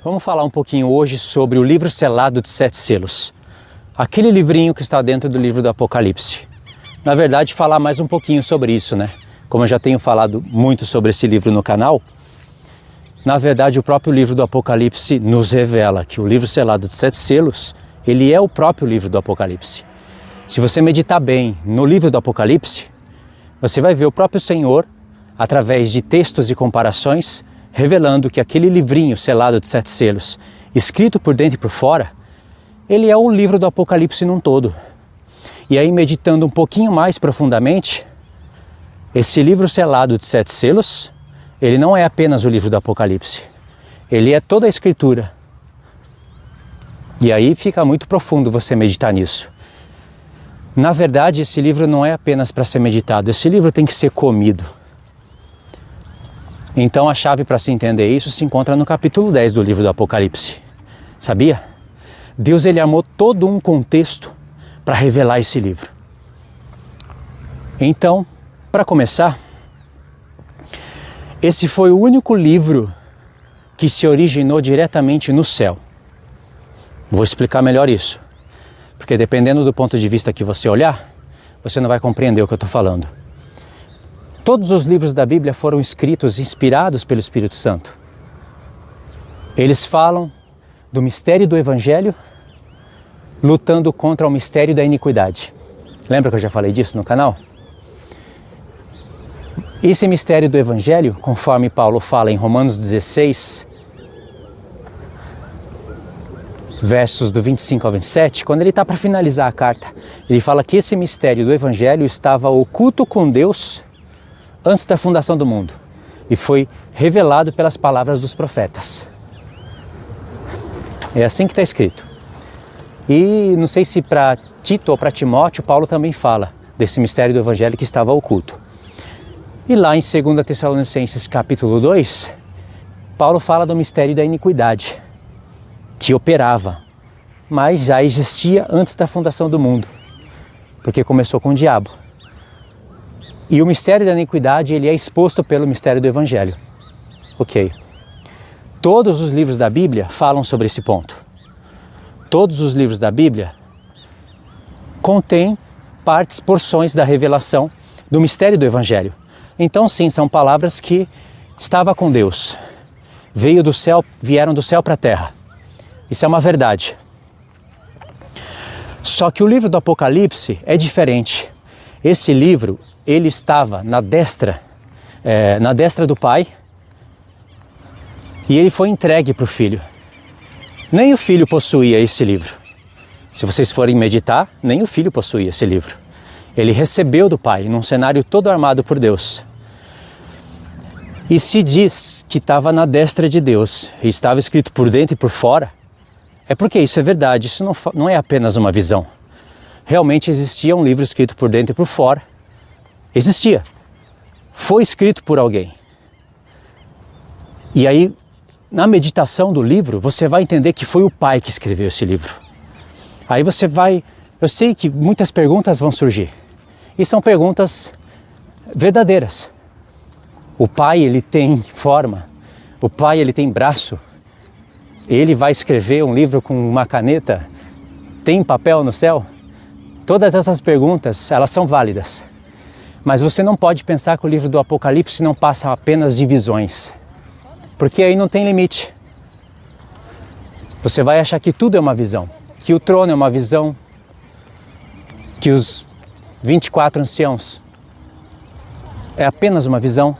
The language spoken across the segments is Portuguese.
Vamos falar um pouquinho hoje sobre o livro selado de 7 selos. Aquele livrinho que está dentro do livro do Apocalipse. Na verdade, falar mais um pouquinho sobre isso, né? Como eu já tenho falado muito sobre esse livro no canal, na verdade o próprio livro do Apocalipse nos revela que o livro selado de 7 selos, ele é o próprio livro do Apocalipse. Se você meditar bem no livro do Apocalipse, você vai ver o próprio Senhor, através de textos e comparações, revelando que aquele livrinho selado de 7 selos, escrito por dentro e por fora, ele é o livro do Apocalipse num todo. E aí, meditando um pouquinho mais profundamente, esse livro selado de 7 selos, ele não é apenas o livro do Apocalipse, ele é toda a Escritura. E aí fica muito profundo você meditar nisso. Na verdade, esse livro não é apenas para ser meditado, esse livro tem que ser comido. Então a chave para se entender isso se encontra no capítulo 10 do livro do Apocalipse. Sabia? Deus ele armou todo um contexto para revelar esse livro. Então, para começar, esse foi o único livro que se originou diretamente no céu. Vou explicar melhor isso, porque dependendo do ponto de vista que você olhar, você não vai compreender o que eu estou falando. Todos os livros da Bíblia foram escritos, inspirados pelo Espírito Santo. Eles falam do mistério do Evangelho, lutando contra o mistério da iniquidade. Lembra que eu já falei disso no canal? Esse mistério do Evangelho, conforme Paulo fala em Romanos 16, versos do 25 ao 27, quando ele está para finalizar a carta, ele fala que esse mistério do Evangelho estava oculto com Deus antes da fundação do mundo e foi revelado pelas palavras dos profetas. É assim que está escrito. E não sei se para Tito ou para Timóteo, Paulo também fala desse mistério do Evangelho que estava oculto. E lá em 2 Tessalonicenses capítulo 2, Paulo fala do mistério da iniquidade, que operava, mas já existia antes da fundação do mundo, porque começou com o diabo. E o mistério da iniquidade ele é exposto pelo mistério do Evangelho. Ok. Todos os livros da Bíblia falam sobre esse ponto. Todos os livros da Bíblia contêm porções da revelação do mistério do Evangelho. Então sim, são palavras que estava com Deus. Vieram do céu para a terra. Isso é uma verdade. Só que o livro do Apocalipse é diferente. Esse livro, ele estava na destra do Pai, e ele foi entregue para o Filho. Nem o Filho possuía esse livro. Se vocês forem meditar, nem o Filho possuía esse livro. Ele recebeu do Pai, num cenário todo armado por Deus. E se diz que estava na destra de Deus, e estava escrito por dentro e por fora, é porque isso é verdade, isso não é apenas uma visão. Realmente existia um livro escrito por dentro e por fora. Existia. Foi escrito por alguém. E aí, na meditação do livro, você vai entender que foi o Pai que escreveu esse livro. Aí você vai... Eu sei que muitas perguntas vão surgir. E são perguntas verdadeiras. O Pai, ele tem forma. O Pai, ele tem braço. Ele vai escrever um livro com uma caneta. Tem papel no céu? Todas essas perguntas, elas são válidas. Mas você não pode pensar que o livro do Apocalipse não passa apenas de visões. Porque aí não tem limite. Você vai achar que tudo é uma visão. Que o trono é uma visão. Que os 24 anciãos é apenas uma visão.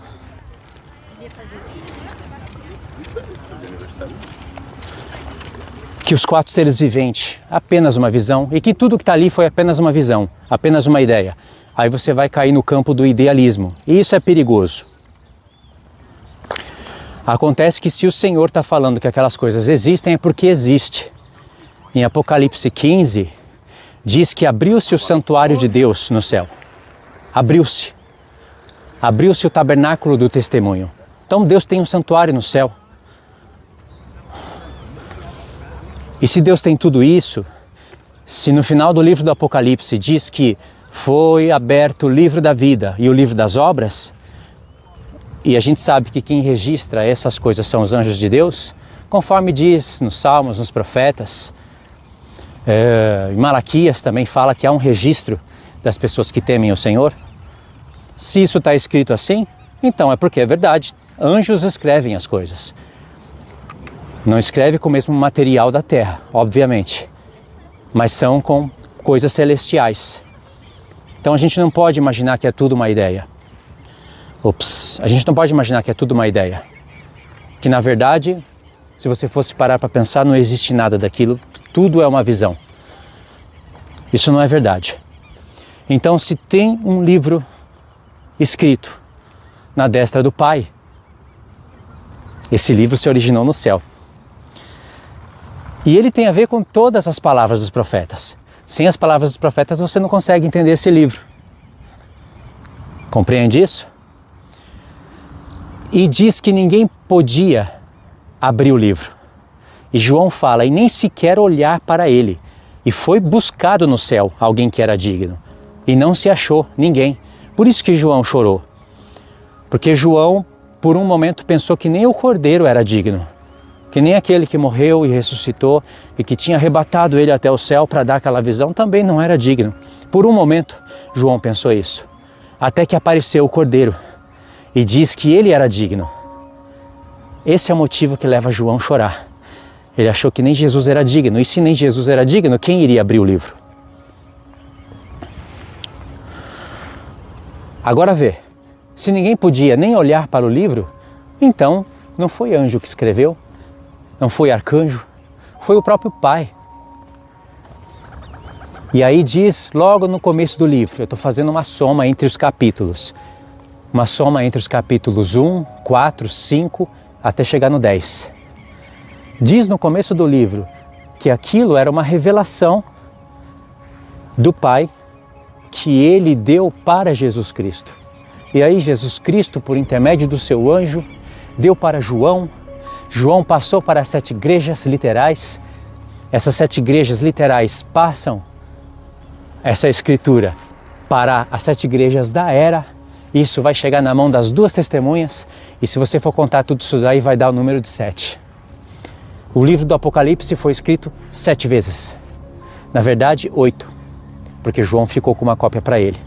Que os 4 seres viventes, apenas uma visão, e que tudo que está ali foi apenas uma visão, apenas uma ideia. Aí você vai cair no campo do idealismo, e isso é perigoso. Acontece que se o Senhor está falando que aquelas coisas existem, é porque existe. Em Apocalipse 15, diz que abriu-se o santuário de Deus no céu. Abriu-se. Abriu-se o tabernáculo do testemunho. Então Deus tem um santuário no céu. E se Deus tem tudo isso, se no final do livro do Apocalipse diz que foi aberto o livro da vida e o livro das obras, e a gente sabe que quem registra essas coisas são os anjos de Deus, conforme diz nos Salmos, nos Profetas. Em Malaquias também fala que há um registro das pessoas que temem o Senhor. Se isso está escrito assim, então é porque é verdade. Anjos escrevem as coisas. Não escreve com o mesmo material da terra, obviamente, mas são com coisas celestiais. Então a gente não pode imaginar que é tudo uma ideia. A gente não pode imaginar que é tudo uma ideia. Que na verdade, se você fosse parar para pensar, não existe nada daquilo, tudo é uma visão. Isso não é verdade. Então, se tem um livro escrito na destra do Pai, esse livro se originou no céu. E ele tem a ver com todas as palavras dos profetas. Sem as palavras dos profetas você não consegue entender esse livro. Compreende isso? E diz que ninguém podia abrir o livro. E João fala, e nem sequer olhar para ele. E foi buscado no céu alguém que era digno. E não se achou ninguém. Por isso que João chorou. Porque João, por um momento, pensou que nem o Cordeiro era digno. Que nem aquele que morreu e ressuscitou e que tinha arrebatado ele até o céu para dar aquela visão também não era digno. Por um momento, João pensou isso. Até que apareceu o Cordeiro e diz que ele era digno. Esse é o motivo que leva João a chorar. Ele achou que nem Jesus era digno. E se nem Jesus era digno, quem iria abrir o livro? Agora vê, se ninguém podia nem olhar para o livro, então não foi anjo que escreveu, não foi arcanjo, foi o próprio Pai. E aí diz logo no começo do livro, eu estou fazendo uma soma entre os capítulos. Uma soma entre os capítulos 1, 4, 5, até chegar no 10. Diz no começo do livro que aquilo era uma revelação do Pai que ele deu para Jesus Cristo. E aí Jesus Cristo, por intermédio do seu anjo, deu para João. João passou para as 7 igrejas literais. Essas 7 igrejas literais passam essa escritura para as 7 igrejas da era. Isso vai chegar na mão das 2 testemunhas. E se você for contar tudo isso aí, vai dar o número de 7. O livro do Apocalipse foi escrito 7 vezes. Na verdade, 8. Porque João ficou com uma cópia para ele.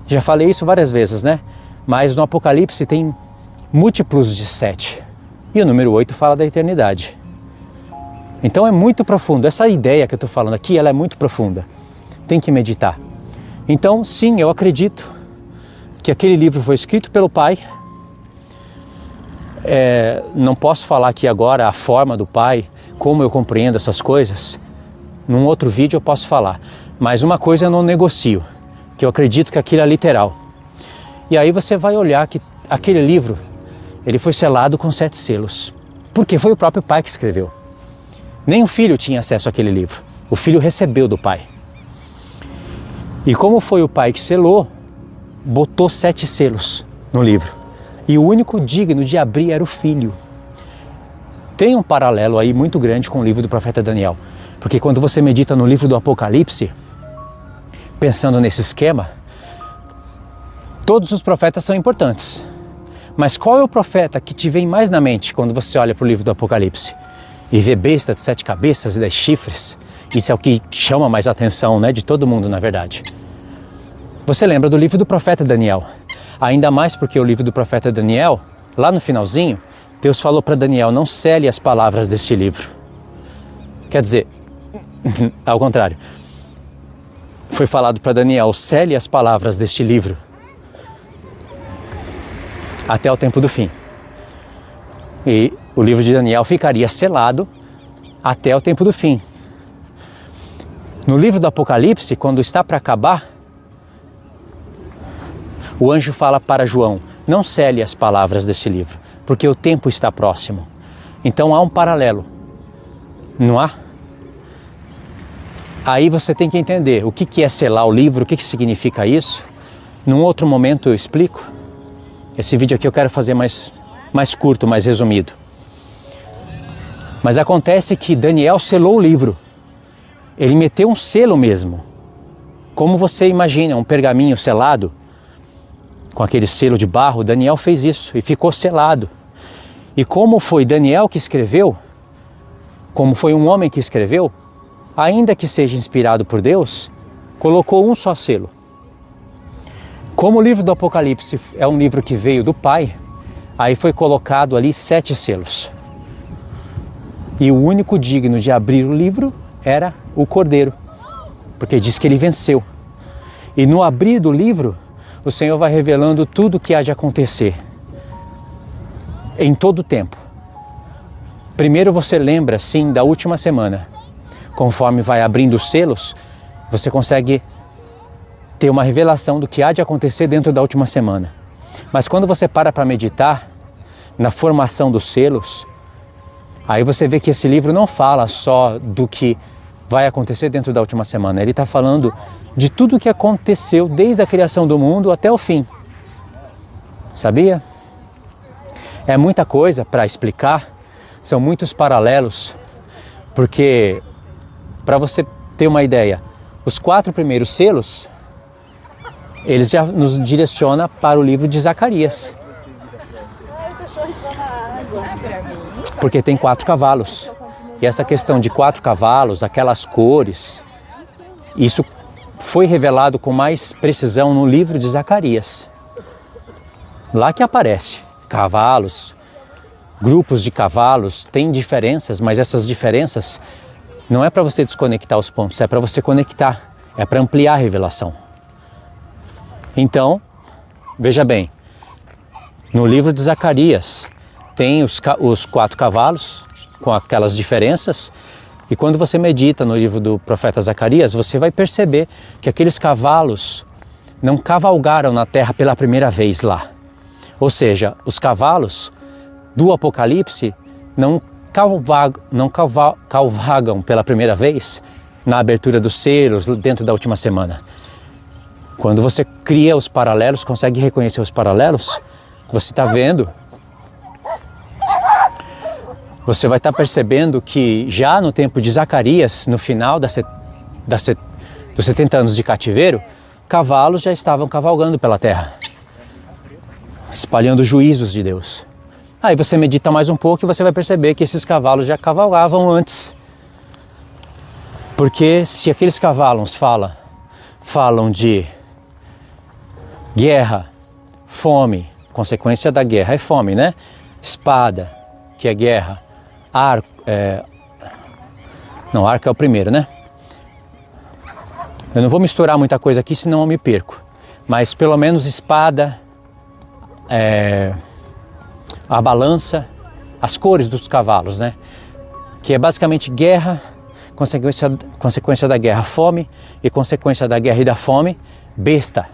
Já falei isso várias vezes, né? Mas no Apocalipse tem múltiplos de 7. E o número 8 fala da eternidade. Então é muito profundo. Essa ideia que eu estou falando aqui, ela é muito profunda. Tem que meditar. Então, sim, eu acredito que aquele livro foi escrito pelo Pai. Não posso falar aqui agora a forma do Pai, como eu compreendo essas coisas. Num outro vídeo eu posso falar. Mas uma coisa eu não negocio, que eu acredito que aquilo é literal. E aí você vai olhar que aquele livro, ele foi selado com 7 selos. Porque foi o próprio Pai que escreveu. Nem o Filho tinha acesso àquele livro. O Filho recebeu do Pai. E como foi o Pai que selou, botou 7 selos no livro. E o único digno de abrir era o Filho. Tem um paralelo aí muito grande com o livro do profeta Daniel. Porque quando você medita no livro do Apocalipse, pensando nesse esquema, todos os profetas são importantes. Mas qual é o profeta que te vem mais na mente quando você olha para o livro do Apocalipse? E vê besta de 7 cabeças e 10 chifres? Isso é o que chama mais a atenção, né, de todo mundo, na verdade. Você lembra do livro do profeta Daniel. Ainda mais porque o livro do profeta Daniel, lá no finalzinho, Deus falou para Daniel, não cele as palavras deste livro. Quer dizer, ao contrário. Foi falado para Daniel, cele as palavras deste livro até o tempo do fim. E o livro de Daniel ficaria selado até o tempo do fim. No livro do Apocalipse, quando está para acabar, o anjo fala para João, não cele as palavras deste livro, porque o tempo está próximo. Então há um paralelo, não há? Aí você tem que entender o que é selar o livro, o que significa isso. Num outro momento eu explico. Esse vídeo aqui eu quero fazer mais curto, mais resumido. Mas acontece que Daniel selou o livro. Ele meteu um selo mesmo. Como você imagina, um pergaminho selado, com aquele selo de barro, Daniel fez isso e ficou selado. E como foi Daniel que escreveu, como foi um homem que escreveu, ainda que seja inspirado por Deus, colocou um só selo. Como o livro do Apocalipse é um livro que veio do Pai, aí foi colocado ali 7 selos. E o único digno de abrir o livro era o Cordeiro, porque diz que ele venceu. E no abrir do livro, o Senhor vai revelando tudo o que há de acontecer, em todo o tempo. Primeiro você lembra, sim, da última semana. Conforme vai abrindo os selos, você consegue ter uma revelação do que há de acontecer dentro da última semana. Mas quando você para meditar na formação dos selos, aí você vê que esse livro não fala só do que vai acontecer dentro da última semana. Ele está falando de tudo o que aconteceu desde a criação do mundo até o fim. Sabia? É muita coisa para explicar, são muitos paralelos, porque, para você ter uma ideia, os 4 primeiros selos, eles já nos direcionam para o livro de Zacarias. Porque tem 4 cavalos. E essa questão de 4 cavalos, aquelas cores, isso foi revelado com mais precisão no livro de Zacarias. Lá que aparece cavalos, grupos de cavalos, tem diferenças, mas essas diferenças não é para você desconectar os pontos, é para você conectar, é para ampliar a revelação. Então, veja bem, no livro de Zacarias tem os 4 cavalos com aquelas diferenças, e quando você medita no livro do profeta Zacarias, você vai perceber que aqueles cavalos não cavalgaram na terra pela primeira vez lá. Ou seja, os cavalos do Apocalipse não cavalgam pela primeira vez na abertura dos selos dentro da última semana. Quando você cria os paralelos, consegue reconhecer os paralelos, você está vendo, você vai estar percebendo que já no tempo de Zacarias, no final dos 70 anos de cativeiro, cavalos já estavam cavalgando pela terra, espalhando juízos de Deus. Aí você medita mais um pouco e você vai perceber que esses cavalos já cavalgavam antes. Porque se aqueles cavalos falam de guerra, fome, consequência da guerra é fome, né? Espada, que é guerra, arco, arco é o primeiro, né? Eu não vou misturar muita coisa aqui, senão eu me perco. Mas pelo menos espada, a balança, as cores dos cavalos, né? Que é basicamente guerra, consequência da guerra, fome, e consequência da guerra e da fome, besta,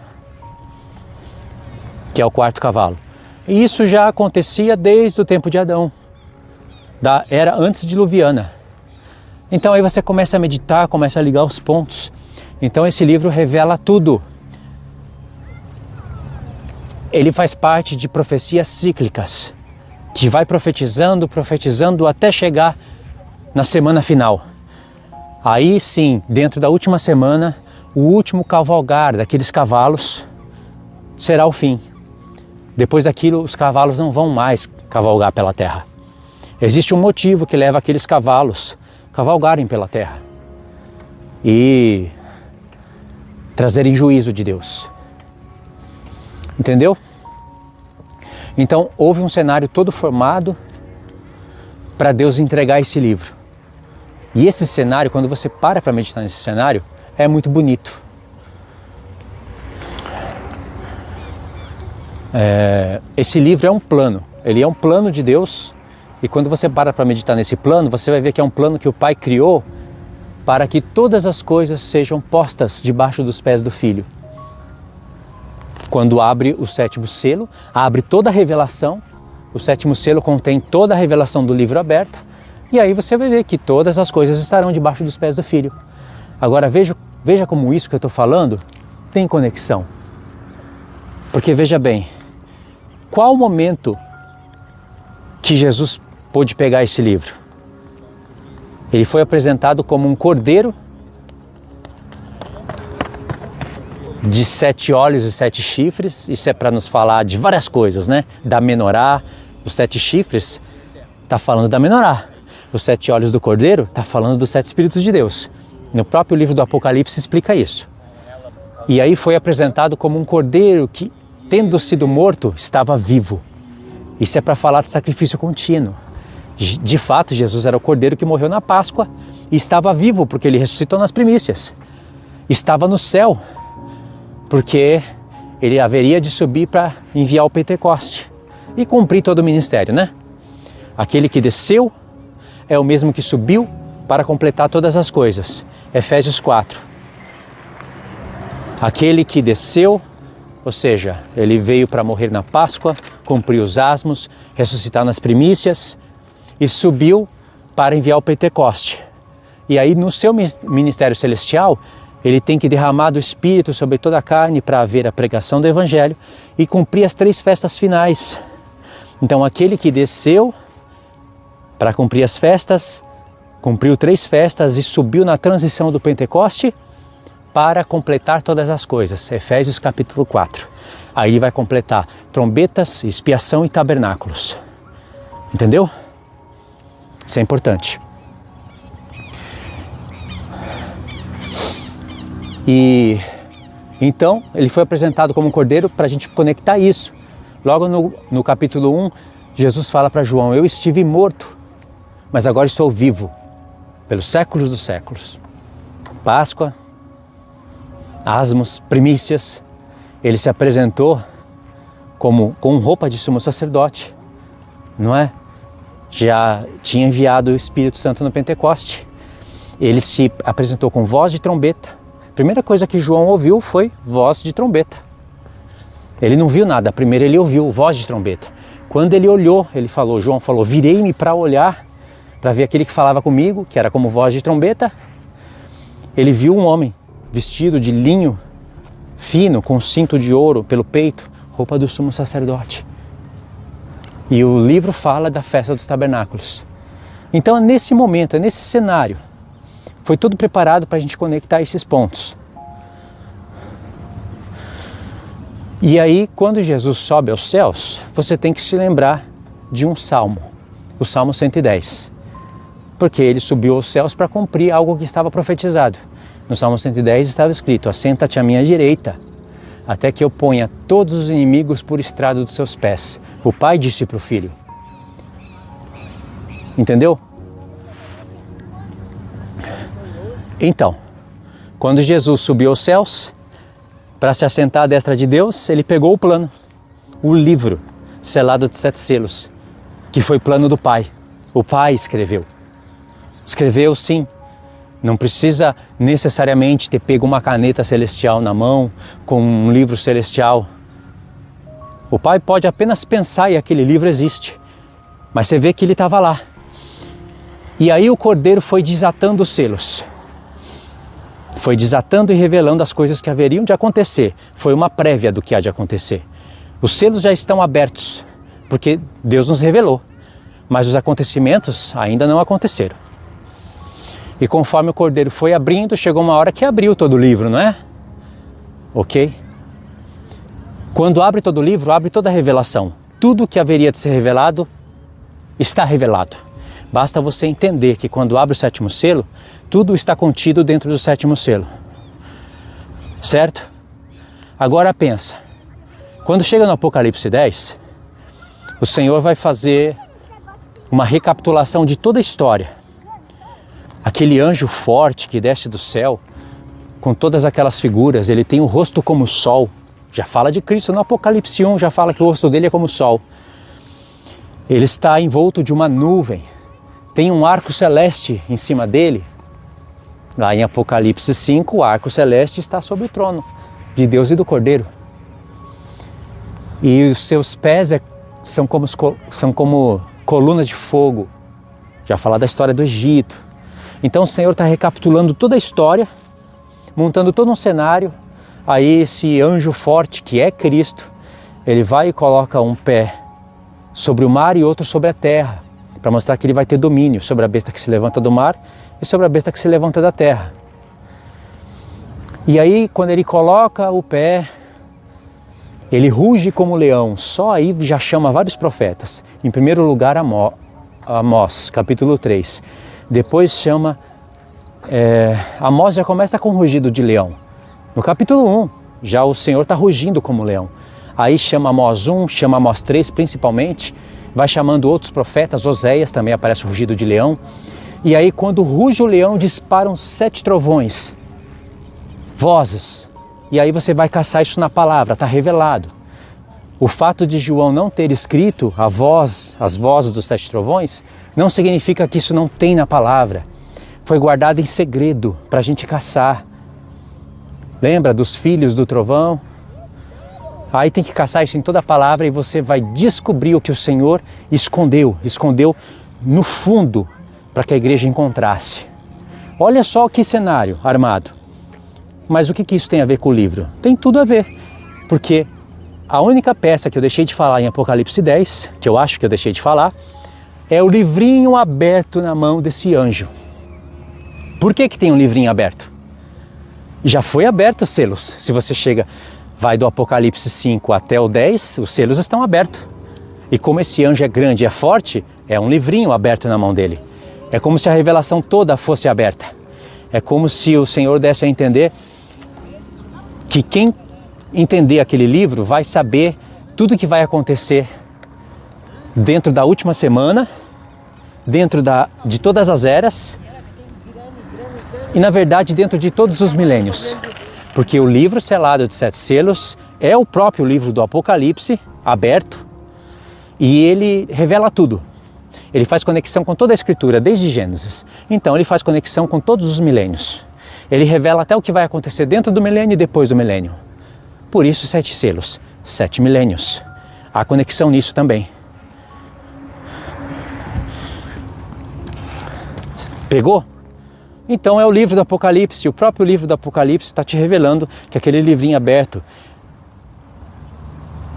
que é o 4º cavalo. E isso já acontecia desde o tempo de Adão, da era antediluviana. Então aí você começa a meditar, começa a ligar os pontos. Então esse livro revela tudo. Ele faz parte de profecias cíclicas, que vai profetizando até chegar na semana final. Aí sim, dentro da última semana, o último cavalgar daqueles cavalos será o fim. Depois daquilo, os cavalos não vão mais cavalgar pela terra. Existe um motivo que leva aqueles cavalos a cavalgarem pela terra e trazerem juízo de Deus. Entendeu? Então, houve um cenário todo formado para Deus entregar esse livro. E esse cenário, quando você para meditar nesse cenário, é muito bonito. Esse livro é um plano, ele é um plano de Deus, e quando você para meditar nesse plano, você vai ver que é um plano que o Pai criou para que todas as coisas sejam postas debaixo dos pés do Filho. Quando abre o 7º selo, abre toda a revelação, o 7º selo contém toda a revelação do livro aberta, e aí você vai ver que todas as coisas estarão debaixo dos pés do Filho. Agora veja como isso que eu estou falando tem conexão. Porque veja bem, qual o momento que Jesus pôde pegar esse livro? Ele foi apresentado como um cordeiro de 7 olhos e 7 chifres. Isso é para nos falar de várias coisas, né? Da menorá, os 7 chifres, está falando da menorá. os 7 olhos do Cordeiro, está falando dos 7 Espíritos de Deus. No próprio livro do Apocalipse explica isso. E aí foi apresentado como um cordeiro que, tendo sido morto, estava vivo. Isso é para falar de sacrifício contínuo. De fato, Jesus era o cordeiro que morreu na Páscoa e estava vivo porque ele ressuscitou nas primícias. Estava no céu porque ele haveria de subir para enviar o Pentecoste e cumprir todo o ministério, né? Aquele que desceu é o mesmo que subiu para completar todas as coisas. Efésios 4. Aquele que desceu, ou seja, ele veio para morrer na Páscoa, cumprir os asmos, ressuscitar nas primícias e subiu para enviar o Pentecoste. E aí no seu ministério celestial, ele tem que derramar do Espírito sobre toda a carne para haver a pregação do Evangelho e cumprir as 3 festas finais. Então aquele que desceu para cumprir as festas, cumpriu 3 festas e subiu na transição do Pentecoste para completar todas as coisas. Efésios capítulo 4. Aí ele vai completar trombetas, expiação e tabernáculos. Entendeu? Isso é importante. E então ele foi apresentado como um cordeiro para a gente conectar isso. Logo no capítulo 1, Jesus fala para João: eu estive morto, mas agora estou vivo, pelos séculos dos séculos. Páscoa, asmos, primícias, ele se apresentou com roupa de sumo sacerdote, não é? Já tinha enviado o Espírito Santo no Pentecoste. Ele se apresentou com voz de trombeta. A primeira coisa que João ouviu foi voz de trombeta. Ele não viu nada, primeiro ele ouviu voz de trombeta. Quando ele olhou, João falou, virei-me para olhar, para ver aquele que falava comigo, que era como voz de trombeta. Ele viu um homem vestido de linho fino, com cinto de ouro pelo peito, roupa do sumo sacerdote. E o livro fala da festa dos tabernáculos. Então é nesse momento, é nesse cenário, foi tudo preparado para a gente conectar esses pontos. E aí, quando Jesus sobe aos céus, você tem que se lembrar de um salmo, o Salmo 110. Porque ele subiu aos céus para cumprir algo que estava profetizado. No Salmo 110 estava escrito: assenta-te à minha direita, até que eu ponha todos os inimigos por estrado dos seus pés. O pai disse para o filho. Entendeu? Então, quando Jesus subiu aos céus, para se assentar à destra de Deus, ele pegou o plano, o livro selado de 7 selos, que foi plano do Pai. O Pai escreveu. Escreveu, sim. Não precisa necessariamente ter pego uma caneta celestial na mão, com um livro celestial. O Pai pode apenas pensar e aquele livro existe. Mas você vê que ele estava lá. E aí o Cordeiro foi desatando os selos. Foi desatando e revelando as coisas que haveriam de acontecer. Foi uma prévia do que há de acontecer. Os selos já estão abertos, porque Deus nos revelou. Mas os acontecimentos ainda não aconteceram. E conforme o Cordeiro foi abrindo, chegou uma hora que abriu todo o livro, não é? Ok? Quando abre todo o livro, abre toda a revelação. Tudo o que haveria de ser revelado, está revelado. Basta você entender que quando abre o 7º selo, tudo está contido dentro do 7º selo. Certo? Agora pensa. Quando chega no Apocalipse 10, o Senhor vai fazer uma recapitulação de toda a história. Aquele anjo forte que desce do céu, com todas aquelas figuras, ele tem o rosto como o sol. Já fala de Cristo no Apocalipse 1, já fala que o rosto dele é como o sol. Ele está envolto de uma nuvem. Tem um arco celeste em cima dele. Lá em Apocalipse 5, o arco celeste está sobre o trono de Deus e do Cordeiro. E os seus pés são como colunas de fogo. Já fala da história do Egito. Então o Senhor está recapitulando toda a história, montando todo um cenário. Aí esse anjo forte, que é Cristo, ele vai e coloca um pé sobre o mar e outro sobre a terra, para mostrar que ele vai ter domínio sobre a besta que se levanta do mar e sobre a besta que se levanta da terra. E aí, quando ele coloca o pé, ele ruge como leão. Só aí já chama vários profetas. Em primeiro lugar, Amós, capítulo 3. Depois chama... Amós já começa com o rugido de leão. No capítulo 1, já o Senhor está rugindo como leão. Aí chama Amós 1, chama Amós 3 principalmente. Vai chamando outros profetas, Oséias também aparece o rugido de leão. E aí quando ruge o leão, disparam 7 trovões, vozes. E aí você vai caçar isso na palavra, está revelado. O fato de João não ter escrito as vozes dos 7 trovões, não significa que isso não tem na palavra. Foi guardado em segredo para a gente caçar. Lembra dos filhos do trovão? Aí tem que caçar isso em toda a palavra e você vai descobrir o que o Senhor escondeu no fundo para que a igreja encontrasse. Olha só que cenário armado. Mas o que isso tem a ver com o livro? Tem tudo a ver, porque a única peça que eu deixei de falar em Apocalipse 10, que eu acho que eu deixei de falar, é o livrinho aberto na mão desse anjo. Por que tem um livrinho aberto? Já foi aberto os selos. Se você vai do Apocalipse 5 até o 10, os selos estão abertos. E como esse anjo é grande e é forte, é um livrinho aberto na mão dele. É como se a revelação toda fosse aberta. É como se o Senhor desse a entender que quem entender aquele livro vai saber tudo o que vai acontecer dentro da última semana, dentro de todas as eras e, na verdade, dentro de todos os milênios. Porque o livro selado de 7 selos é o próprio livro do Apocalipse, aberto, e ele revela tudo. Ele faz conexão com toda a Escritura, desde Gênesis. Então ele faz conexão com todos os milênios. Ele revela até o que vai acontecer dentro do milênio e depois do milênio. Por isso 7 selos, 7 milênios. Há conexão nisso também. Pegou? Então é o livro do Apocalipse, o próprio livro do Apocalipse está te revelando que aquele livrinho aberto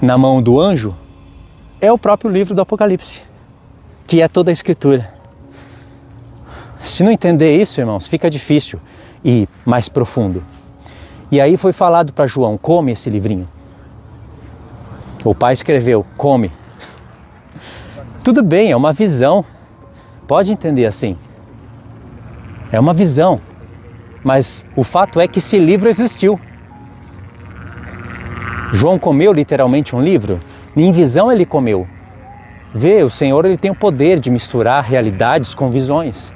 na mão do anjo é o próprio livro do Apocalipse, que é toda a Escritura. Se não entender isso, irmãos, fica difícil ir mais profundo. E aí foi falado para João, come esse livrinho. O pai escreveu, come. Tudo bem, é uma visão, pode entender assim. É uma visão, mas o fato é que esse livro existiu. João comeu literalmente um livro? Em visão ele comeu. Vê, o Senhor ele tem o poder de misturar realidades com visões.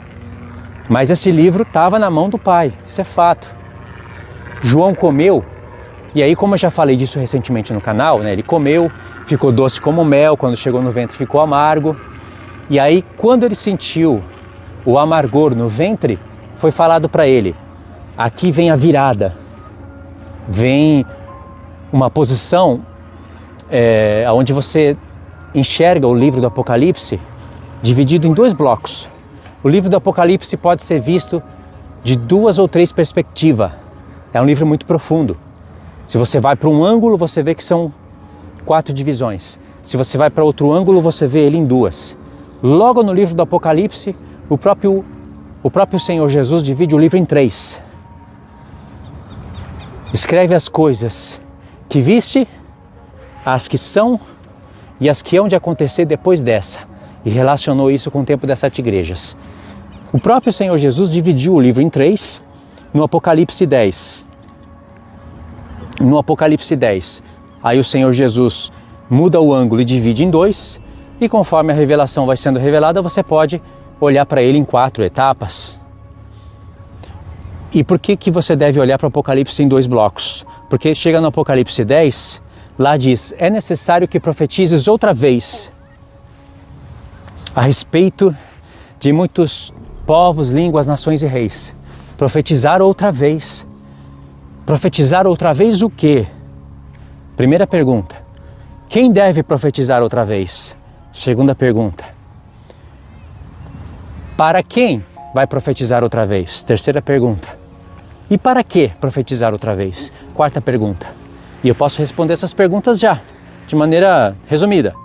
Mas esse livro estava na mão do Pai, isso é fato. João comeu, e aí como eu já falei disso recentemente no canal, né, ele comeu, ficou doce como mel, quando chegou no ventre ficou amargo. E aí quando ele sentiu o amargor no ventre, foi falado para ele, aqui vem a virada, vem uma posição onde você enxerga o livro do Apocalipse dividido em 2 blocos. O livro do Apocalipse pode ser visto de 2 ou 3 perspectivas. É um livro muito profundo. Se você vai para um ângulo, você vê que são 4 divisões. Se você vai para outro ângulo, você vê ele em 2. Logo no livro do Apocalipse, o próprio Senhor Jesus divide o livro em 3. Escreve as coisas que viste, as que são e as que hão de acontecer depois dessa. E relacionou isso com o tempo das 7 igrejas. O próprio Senhor Jesus dividiu o livro em 3 no Apocalipse 10. No Apocalipse 10, aí o Senhor Jesus muda o ângulo e divide em 2. E conforme a revelação vai sendo revelada, você pode olhar para ele em 4 etapas. E por que você deve olhar para o Apocalipse em 2 blocos? Porque chega no Apocalipse 10, lá diz, é necessário que profetizes outra vez a respeito de muitos povos, línguas, nações e reis. Profetizar outra vez. Profetizar outra vez o quê? Primeira pergunta. Quem deve profetizar outra vez? Segunda pergunta. Para quem vai profetizar outra vez? Terceira pergunta. E para que profetizar outra vez? Quarta pergunta. E eu posso responder essas perguntas já, de maneira resumida.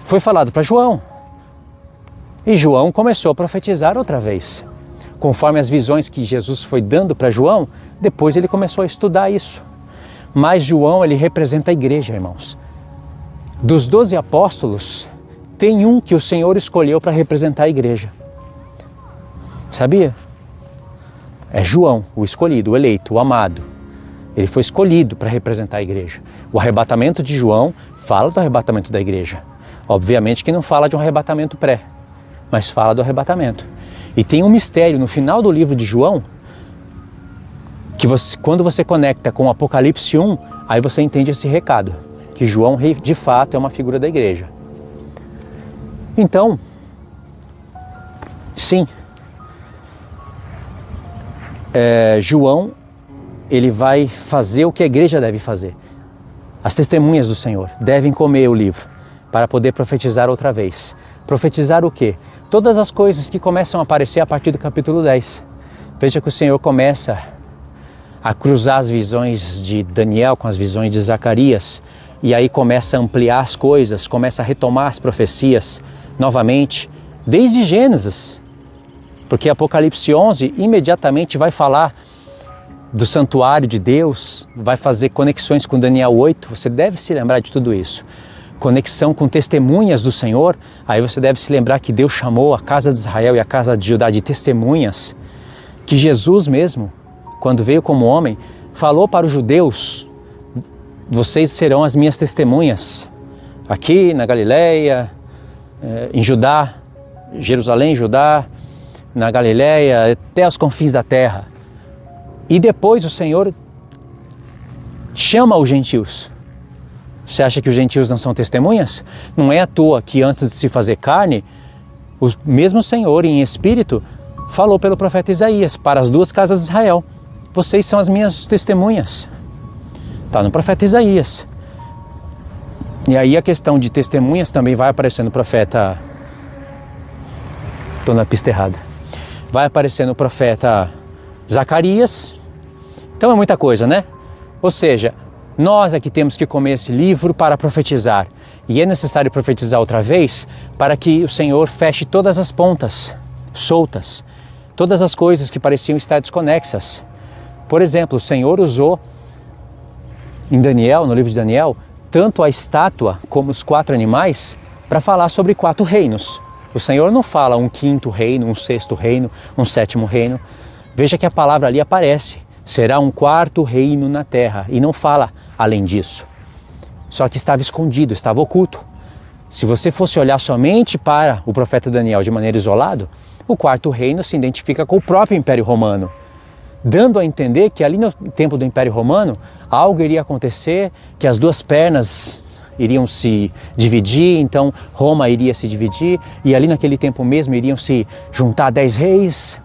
Foi falado para João. E João começou a profetizar outra vez. Conforme as visões que Jesus foi dando para João, depois ele começou a estudar isso. Mas João, ele representa a igreja, irmãos. Dos 12 apóstolos, tem um que o Senhor escolheu para representar a igreja. Sabia? É João, o escolhido, o eleito, o amado. Ele foi escolhido para representar a igreja. O arrebatamento de João fala do arrebatamento da igreja. Obviamente que não fala de um arrebatamento pré, mas fala do arrebatamento. E tem um mistério no final do livro de João, que quando você conecta com o Apocalipse 1, aí você entende esse recado, que João de fato é uma figura da igreja. Então, sim, João, ele vai fazer o que a igreja deve fazer. As testemunhas do Senhor devem comer o livro para poder profetizar outra vez. Profetizar o quê? Todas as coisas que começam a aparecer a partir do capítulo 10. Veja que o Senhor começa a cruzar as visões de Daniel com as visões de Zacarias, e aí começa a ampliar as coisas, começa a retomar as profecias novamente, desde Gênesis, porque Apocalipse 11 imediatamente vai falar do santuário de Deus, vai fazer conexões com Daniel 8, você deve se lembrar de tudo isso. Conexão com testemunhas do Senhor, aí você deve se lembrar que Deus chamou a casa de Israel e a casa de Judá de testemunhas, que Jesus mesmo, quando veio como homem, falou para os judeus: vocês serão as minhas testemunhas, aqui na Galileia, em Judá, Jerusalém, Judá, na Galileia, até os confins da terra. E depois o Senhor chama os gentios. Você acha que os gentios não são testemunhas? Não é à toa que antes de se fazer carne, o mesmo Senhor em espírito falou pelo profeta Isaías para as duas casas de Israel: vocês são as minhas testemunhas. Está no profeta Isaías. E aí a questão de testemunhas também vai aparecer no profeta... Estou na pista errada. Vai aparecer no profeta Zacarias. Então é muita coisa, né? Ou seja, nós é que temos que comer esse livro para profetizar. E é necessário profetizar outra vez para que o Senhor feche todas as pontas soltas, todas as coisas que pareciam estar desconexas. Por exemplo, o Senhor usou em Daniel, no livro de Daniel, tanto a estátua como os 4 animais para falar sobre 4 reinos. O Senhor não fala um 5º reino, um 6º reino, um 7º reino. Veja que a palavra ali aparece: será um 4º reino na terra, e não fala além disso. Só que estava escondido, estava oculto. Se você fosse olhar somente para o profeta Daniel de maneira isolada, o 4º reino se identifica com o próprio Império Romano, dando a entender que ali no tempo do Império Romano algo iria acontecer, que as duas pernas iriam se dividir, então Roma iria se dividir, e ali naquele tempo mesmo iriam se juntar 10 reis.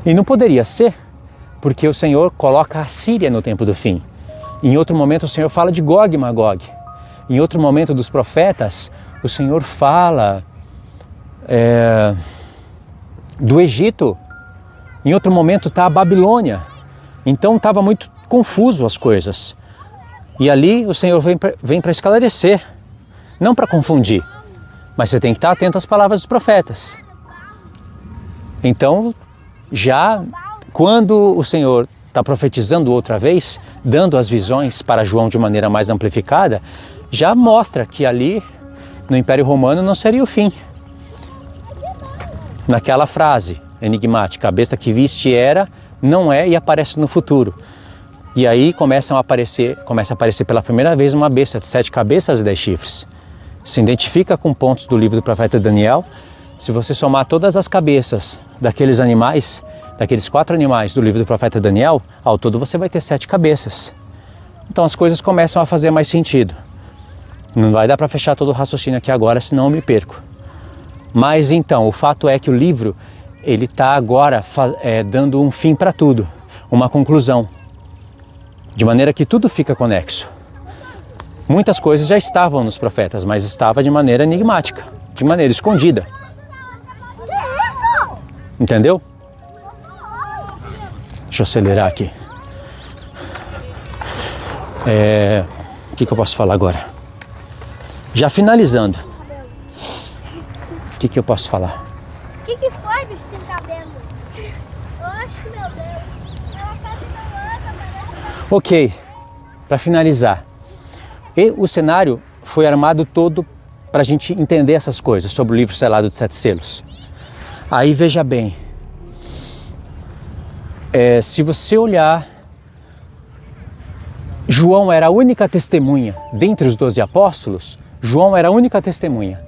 E não poderia ser, porque o Senhor coloca a Síria no tempo do fim. Em outro momento o Senhor fala de Gog e Magog. Em outro momento dos profetas, o Senhor fala do Egito. Em outro momento está a Babilônia. Então estava muito confuso as coisas. E ali o Senhor vem para esclarecer, não para confundir. Mas você tem que estar atento às palavras dos profetas. Então, já quando o Senhor está profetizando outra vez, dando as visões para João de maneira mais amplificada, já mostra que ali no Império Romano não seria o fim. Naquela frase enigmática: a besta que viste era, não é e aparece no futuro. E aí começa a aparecer pela primeira vez uma besta de 7 cabeças e 10 chifres. Se identifica com pontos do livro do profeta Daniel. Se você somar todas as cabeças daqueles animais, daqueles 4 animais do livro do profeta Daniel, ao todo você vai ter 7 cabeças. Então as coisas começam a fazer mais sentido. Não vai dar para fechar todo o raciocínio aqui agora, senão eu me perco. Mas então, o fato é que o livro, ele está agora dando um fim para tudo, uma conclusão. De maneira que tudo fica conexo. Muitas coisas já estavam nos profetas, mas estava de maneira enigmática, de maneira escondida. Entendeu? Deixa eu acelerar aqui. O que eu posso falar agora? Já finalizando. O que eu posso falar? O que foi, bicho, sem cabelo? Oxe, meu Deus. Ela tá louca, Ok, para finalizar. E o cenário foi armado todo para a gente entender essas coisas sobre o livro selado de 7 selos. Aí veja bem, se você olhar, João era a única testemunha, dentre os 12 apóstolos, João era a única testemunha.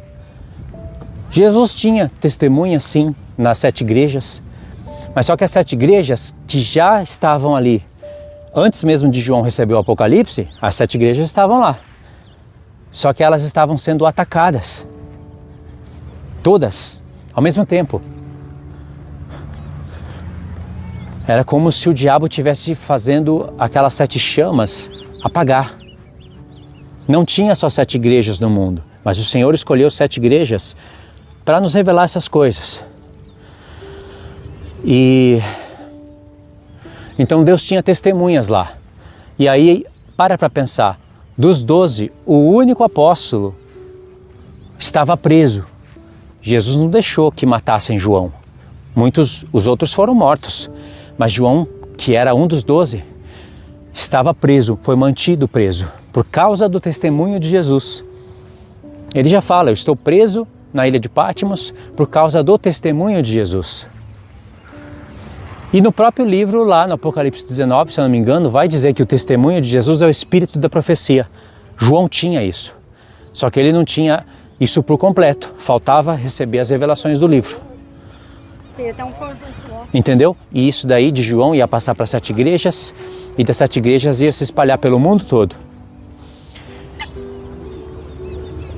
Jesus tinha testemunha sim nas 7 igrejas, mas só que as 7 igrejas que já estavam ali, antes mesmo de João receber o Apocalipse, as 7 igrejas estavam lá. Só que elas estavam sendo atacadas, todas, ao mesmo tempo. Era como se o diabo estivesse fazendo aquelas 7 chamas apagar. Não tinha só 7 igrejas no mundo, mas o Senhor escolheu 7 igrejas para nos revelar essas coisas. E então Deus tinha testemunhas lá. E aí, para pensar, dos 12, o único apóstolo estava preso. Jesus não deixou que matassem João. Os outros foram mortos. Mas João, que era um dos 12, estava preso, foi mantido preso, por causa do testemunho de Jesus. Ele já fala, eu estou preso na ilha de Patmos por causa do testemunho de Jesus. E no próprio livro, lá no Apocalipse 19, se eu não me engano, vai dizer que o testemunho de Jesus é o espírito da profecia. João tinha isso, só que ele não tinha isso por completo, faltava receber as revelações do livro. Tem até um conjunto, ó. Entendeu? E isso daí de João ia passar para 7 igrejas, e das 7 igrejas ia se espalhar pelo mundo todo.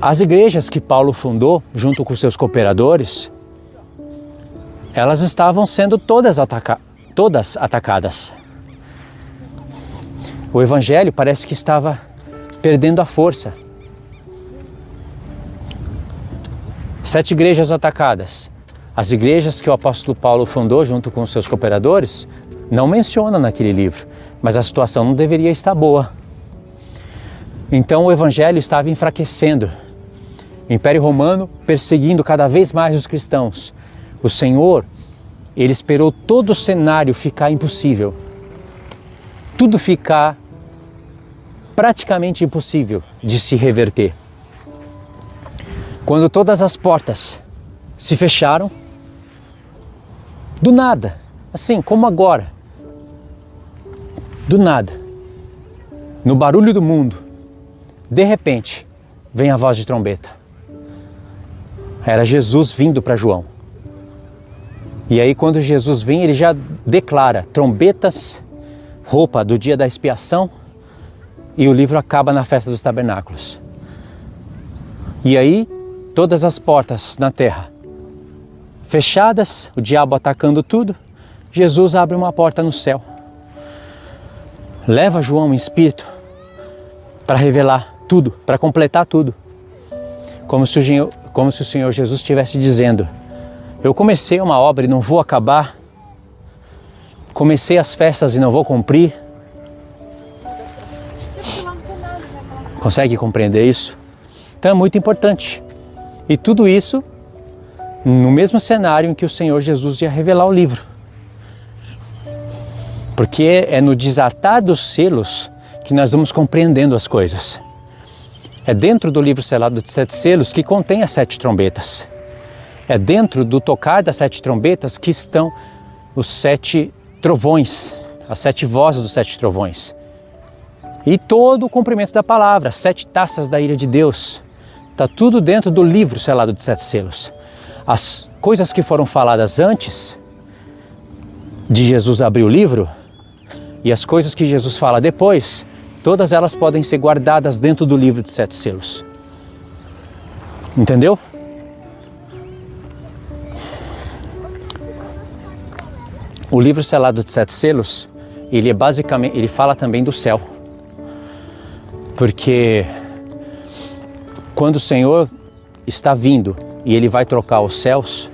As igrejas que Paulo fundou, junto com seus cooperadores, elas estavam sendo todas atacadas. O evangelho parece que estava perdendo a força. 7 igrejas atacadas. As igrejas que o apóstolo Paulo fundou junto com seus cooperadores não mencionam naquele livro, mas a situação não deveria estar boa. Então o evangelho estava enfraquecendo. O Império Romano perseguindo cada vez mais os cristãos. O Senhor, ele esperou todo o cenário ficar impossível. Tudo ficar praticamente impossível de se reverter. Quando todas as portas se fecharam, do nada, assim como agora, do nada, no barulho do mundo, de repente, vem a voz de trombeta. Era Jesus vindo para João. E aí quando Jesus vem, ele já declara trombetas, roupa do dia da expiação, e o livro acaba na festa dos tabernáculos. E aí todas as portas na terra fechadas, o diabo atacando tudo, Jesus abre uma porta no céu. Leva João em espírito para revelar tudo, para completar tudo. Como se o Senhor Jesus estivesse dizendo, eu comecei uma obra e não vou acabar, comecei as festas e não vou cumprir. Consegue compreender isso? Então é muito importante. E tudo isso no mesmo cenário em que o Senhor Jesus ia revelar o livro. Porque é no desatar dos selos que nós vamos compreendendo as coisas. É dentro do livro selado de 7 selos que contém as 7 trombetas. É dentro do tocar das 7 trombetas que estão os 7 trovões, as 7 vozes dos 7 trovões. E todo o cumprimento da palavra, as 7 taças da ira de Deus. Está tudo dentro do livro selado de 7 selos. As coisas que foram faladas antes de Jesus abrir o livro e as coisas que Jesus fala depois, todas elas podem ser guardadas dentro do livro de 7 selos. Entendeu? O livro selado de 7 selos, ele fala também do céu. Porque quando o Senhor está vindo e ele vai trocar os céus,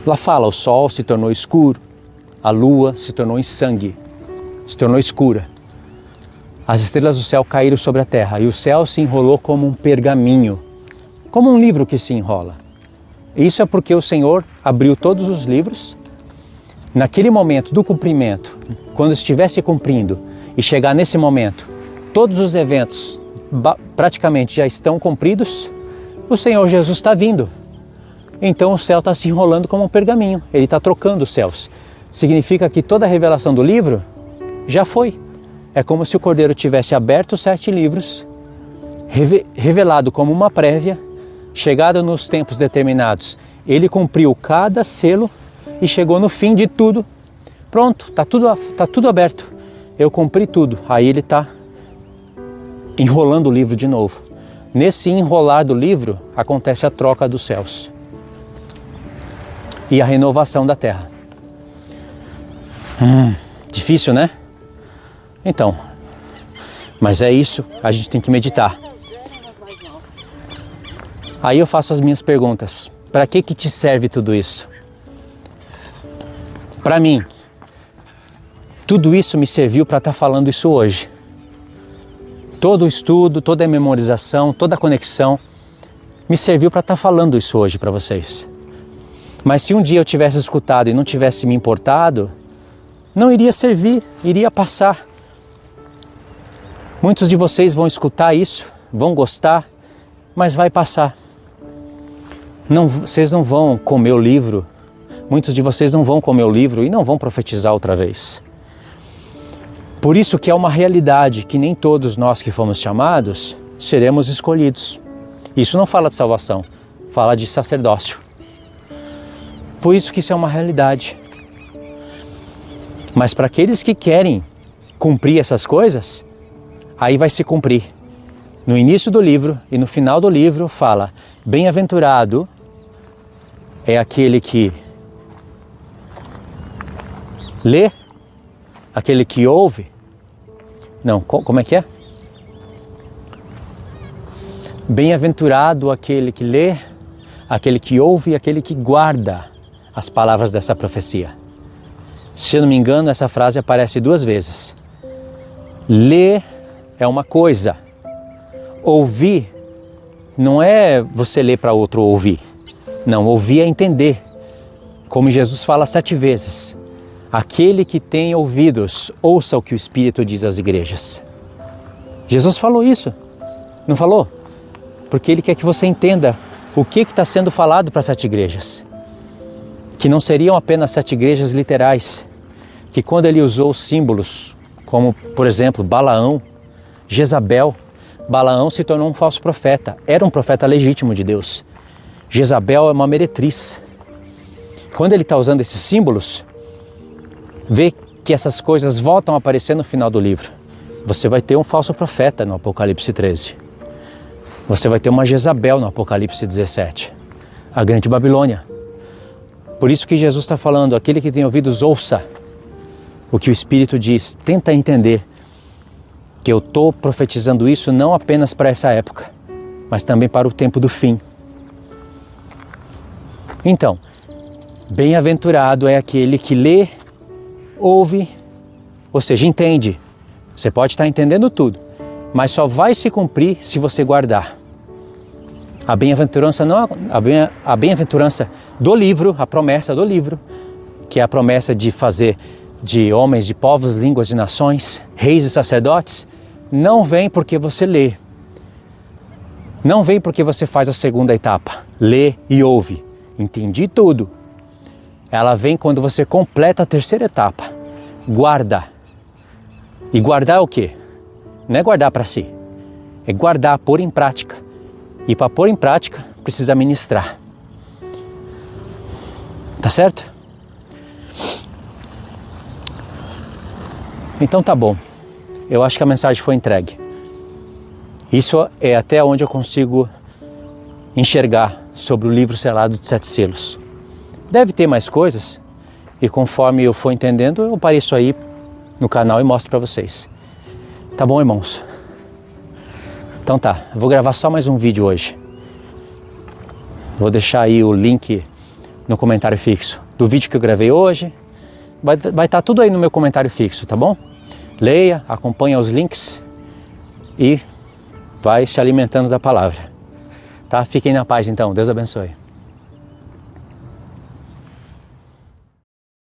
lá fala, o sol se tornou escuro, a lua se tornou em sangue, se tornou escura. As estrelas do céu caíram sobre a terra e o céu se enrolou como um pergaminho, como um livro que se enrola. Isso é porque o Senhor abriu todos os livros. Naquele momento do cumprimento, quando estivesse cumprindo e chegar nesse momento, todos os eventos praticamente já estão cumpridos, O Senhor Jesus está vindo. Então o céu está se enrolando como um pergaminho. Ele está trocando os céus. Significa que toda a revelação do livro já foi. É como se o Cordeiro tivesse aberto os 7 livros, revelado como uma prévia, chegado nos tempos determinados. Ele cumpriu cada selo e chegou no fim de tudo. Pronto, está tudo aberto. Eu cumpri tudo. Aí ele está enrolando o livro de novo. Nesse enrolar do livro acontece a troca dos céus e a renovação da terra. Difícil, né? Então, mas é isso, a gente tem que meditar. Aí eu faço as minhas perguntas. Para que te serve tudo isso? Para mim, tudo isso me serviu para estar falando isso hoje. Todo o estudo, toda a memorização, toda a conexão me serviu para estar falando isso hoje para vocês. Mas se um dia eu tivesse escutado e não tivesse me importado, não iria servir, iria passar. Muitos de vocês vão escutar isso, vão gostar, mas vai passar. Vocês não vão comer o livro, muitos de vocês não vão comer o livro e não vão profetizar outra vez. Por isso que é uma realidade que nem todos nós que fomos chamados seremos escolhidos. Isso não fala de salvação, fala de sacerdócio. Por isso que isso é uma realidade. Mas para aqueles que querem cumprir essas coisas, aí vai se cumprir. No início do livro e no final do livro fala: bem-aventurado é aquele que lê, aquele que ouve. Não, como é que é? Bem-aventurado aquele que lê, aquele que ouve e aquele que guarda as palavras dessa profecia. Se eu não me engano, essa frase aparece 2 vezes. Ler é uma coisa. Ouvir não é você ler para outro ouvir. Não, ouvir é entender. Como Jesus fala 7 vezes. Aquele que tem ouvidos, ouça o que o Espírito diz às igrejas. Jesus falou isso, não falou? Porque Ele quer que você entenda o que está sendo falado para as 7 igrejas. Que não seriam apenas 7 igrejas literais. Que quando Ele usou símbolos, como por exemplo Balaão, Jezabel, Balaão se tornou um falso profeta, era um profeta legítimo de Deus. Jezabel é uma meretriz. Quando ele está usando esses símbolos, vê que essas coisas voltam a aparecer no final do livro. Você vai ter um falso profeta no Apocalipse 13. Você vai ter uma Jezabel no Apocalipse 17. A grande Babilônia. Por isso que Jesus está falando, aquele que tem ouvidos, ouça o que o Espírito diz. Tenta entender que eu estou profetizando isso não apenas para essa época, mas também para o tempo do fim. Então, bem-aventurado é aquele que lê, ouve, ou seja, entende. Você pode estar entendendo tudo, mas só vai se cumprir se você guardar. A bem-aventurança não a bem-aventurança do livro, a promessa do livro, que é a promessa de fazer de homens de povos, línguas e nações, reis e sacerdotes, não vem porque você lê. Não vem porque você faz a segunda etapa, lê e ouve. Entendi tudo. Ela vem quando você completa a terceira etapa, guarda. E guardar é o quê? Não é guardar para si, é guardar, pôr em prática. E para pôr em prática, precisa ministrar. Tá certo? Então tá bom. Eu acho que a mensagem foi entregue. Isso é até onde eu consigo enxergar sobre o livro selado de 7 selos. Deve ter mais coisas, e conforme eu for entendendo, eu apareço aí no canal e mostro para vocês. Tá bom, irmãos? Então tá, eu vou gravar só mais um vídeo hoje. Vou deixar aí o link no comentário fixo do vídeo que eu gravei hoje. Vai estar tudo aí no meu comentário fixo, tá bom? Leia, acompanha os links e vai se alimentando da palavra. Tá? Fiquem na paz então, Deus abençoe.